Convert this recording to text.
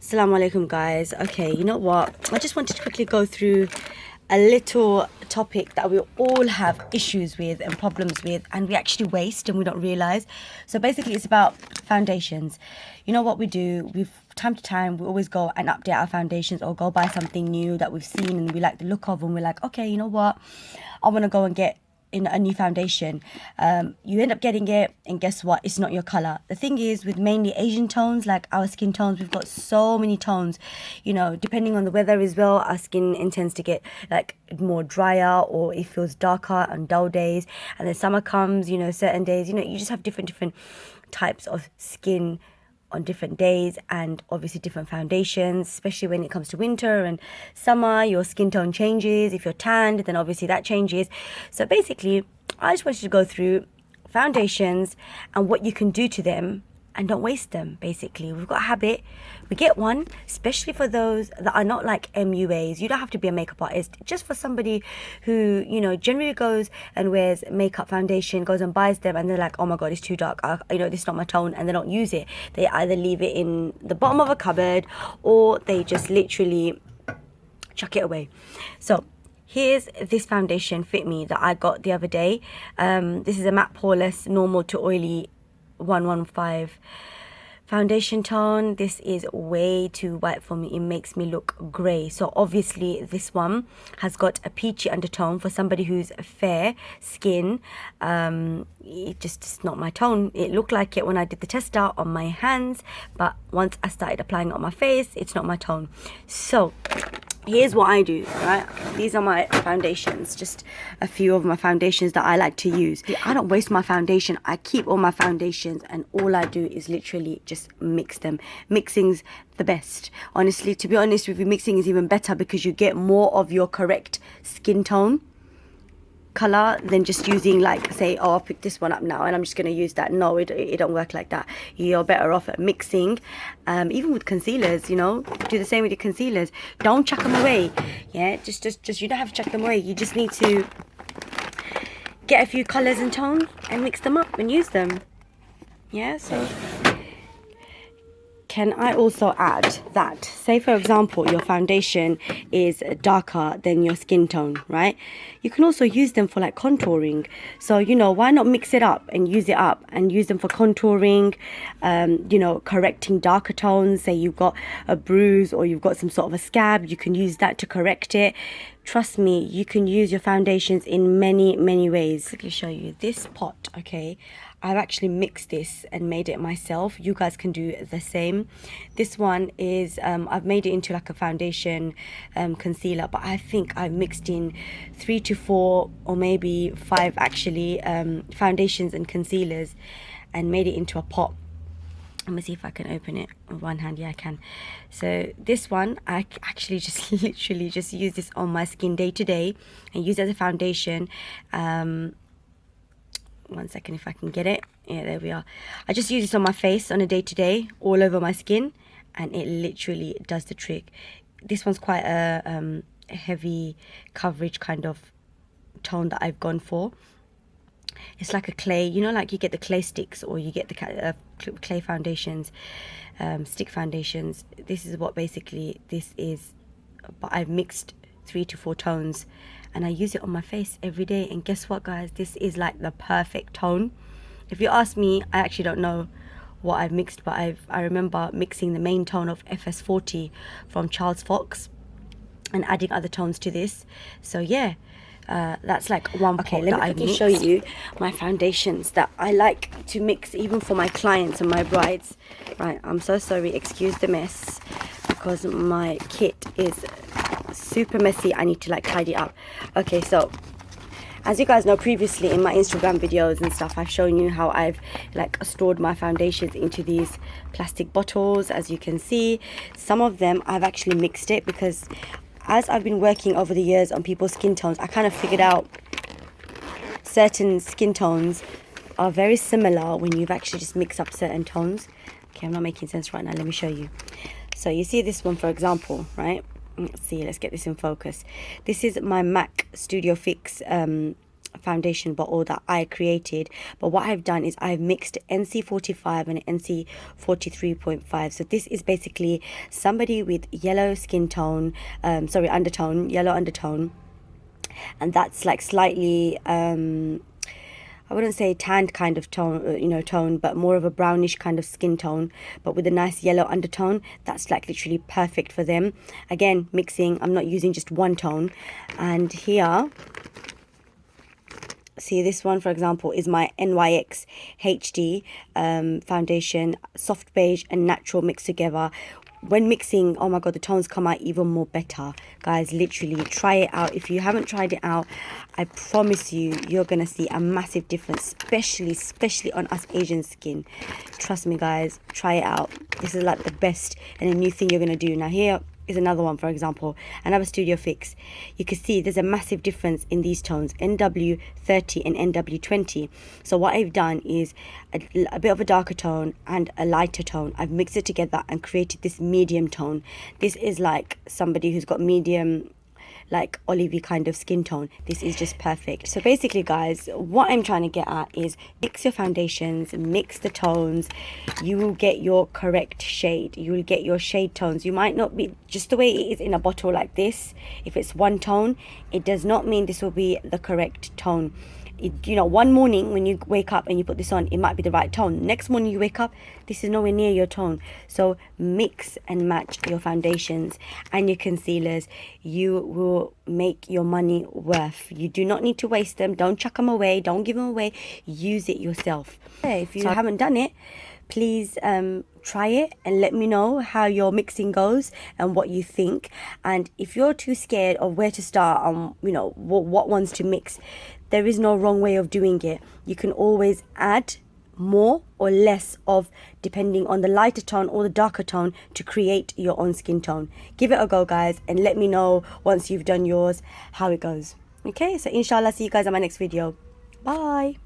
Assalamu alaikum, guys. Okay, you know what? I just wanted to quickly go through a little topic that we all have issues with and problems with, and we actually waste and we don't realize. So basically it's about foundations. You know what we do? Time to time we always go and update our foundations or go buy something new that we've seen and we like the look of, and we're like, okay, you know what? I want to go and get in a new foundation. You end up getting it, and guess what? It's not your color. The thing is, with mainly Asian tones, like our skin tones, we've got so many tones. You know, depending on the weather as well, our skin intends to get like more drier, or it feels darker on dull days. And then summer comes, you know, certain days, you know, you just have different types of skin on different days, and obviously different foundations, especially when it comes to winter and summer. Your skin tone changes. If you're tanned, then obviously that changes. So basically I just wanted to go through foundations and what you can do to them and don't waste them. Basically, we've got a habit, we get one, especially for those that are not like MUAs. You don't have to be a makeup artist. Just for somebody who, you know, generally goes and wears makeup foundation, goes and buys them, and they're like, oh my god, it's too dark, you know, this is not my tone, and they don't use it. They either leave it in the bottom of a cupboard, or they just literally chuck it away. So here's this foundation Fit Me that I got the other day. This is a matte poreless normal to oily 115 foundation tone. This is way too white for me. It makes me look grey. So obviously this one has got a peachy undertone for somebody who's fair skin. It just is not my tone. It looked like it when I did the test out on my hands, but once I started applying it on my face, it's not my tone. So here's what I do, right? These are my foundations, just a few of my foundations that I like to use. I don't waste my foundation. I keep all my foundations, and all I do is literally just mix them. Mixing's the best. Honestly, to be honest with you, mixing is even better because you get more of your correct skin tone color than just using, like, say, oh, I'll pick this one up now and I'm just going to use that. No, it don't work like that. You're better off at mixing. Even with concealers, you know, do the same with your concealers. Don't chuck them away. Yeah, just you don't have to chuck them away. You just need to get a few colors and tones and mix them up and use them. Yeah, so can I also add that, say for example, your foundation is darker than your skin tone, right? You can also use them for like contouring. So, you know, why not mix it up and use it up and use them for contouring, you know, correcting darker tones. Say you've got a bruise or you've got some sort of a scab, you can use that to correct it. Trust me, you can use your foundations in many ways. Let me show you this pot, okay? I've actually mixed this and made it myself. You guys can do the same. This one is, I've made it into like a foundation concealer, but I think I've mixed in 3 to 4 or maybe 5 actually foundations and concealers and made it into a pot. Let me see if I can open it with one hand. Yeah, I can. So this one, I actually just literally just use this on my skin day to day and use it as a foundation. One second, if I can get it. Yeah, there we are. I just use this on my face on a day to day, all over my skin, and it literally does the trick. This one's quite a heavy coverage kind of tone that I've gone for. It's like a clay, you know, like you get the clay sticks or you get the clay foundations, stick foundations. This is what basically this is, but I've mixed 3 to 4 tones and I use it on my face every day. And guess what, guys? This is like the perfect tone. If you ask me, I actually don't know what I've mixed, but I remember mixing the main tone of FS40 from Charles Fox and adding other tones to this. So yeah, that's like one pot. Okay, let me show you my foundations that I like to mix even for my clients and my brides. Right, I'm so sorry, excuse the mess, because my kit is super messy. I need to like tidy up. Okay, so as you guys know, previously in my Instagram videos and stuff, I've shown you how I've like stored my foundations into these plastic bottles. As you can see, some of them I've actually mixed it because as I've been working over the years on people's skin tones, I kind of figured out certain skin tones are very similar when you've actually just mixed up certain tones. Okay, I'm not making sense right now. Let me show you. So you see this one, for example, right? Let's see, let's get this in focus. This is my MAC Studio Fix foundation bottle that I created. But what I've done is I've mixed NC45 and NC43.5. So this is basically somebody with yellow skin tone, undertone, yellow undertone, and that's like slightly I wouldn't say tanned kind of tone, but more of a brownish kind of skin tone, but with a nice yellow undertone. That's like literally perfect for them. Again, mixing, I'm not using just one tone. And here, see, this one, for example, is my NYX HD foundation, soft beige and natural mixed together. When mixing, oh my god, the tones come out even more better. Guys, literally try it out. If you haven't tried it out, I promise you, you're gonna see a massive difference, especially on us Asian skin. Trust me, guys, try it out. This is like the best and a new thing you're gonna do. Now here is another one, for example, another Studio Fix. You can see there's a massive difference in these tones, NW30 and NW20. So what I've done is a bit of a darker tone and a lighter tone. I've mixed it together and created this medium tone. This is like somebody who's got medium, like olivey kind of skin tone. This is just perfect. So basically, guys, what I'm trying to get at is mix your foundations, mix the tones. You will get your correct shade. You will get your shade tones. You might not be just the way it is in a bottle like this. If it's one tone, it does not mean this will be the correct tone. You know, one morning when you wake up and you put this on, it might be the right tone. Next morning you wake up, this is nowhere near your tone. So mix and match your foundations and your concealers. You will make your money worth. You do not need to waste them. Don't chuck them away. Don't give them away. Use it yourself. If you haven't done it, please try it and let me know how your mixing goes and what you think. And if you're too scared of where to start on, you know, what ones to mix, there is no wrong way of doing it. You can always add more or less of, depending on the lighter tone or the darker tone, to create your own skin tone. Give it a go, guys, and let me know once you've done yours how it goes. Okay, so inshallah, see you guys on my next video. Bye.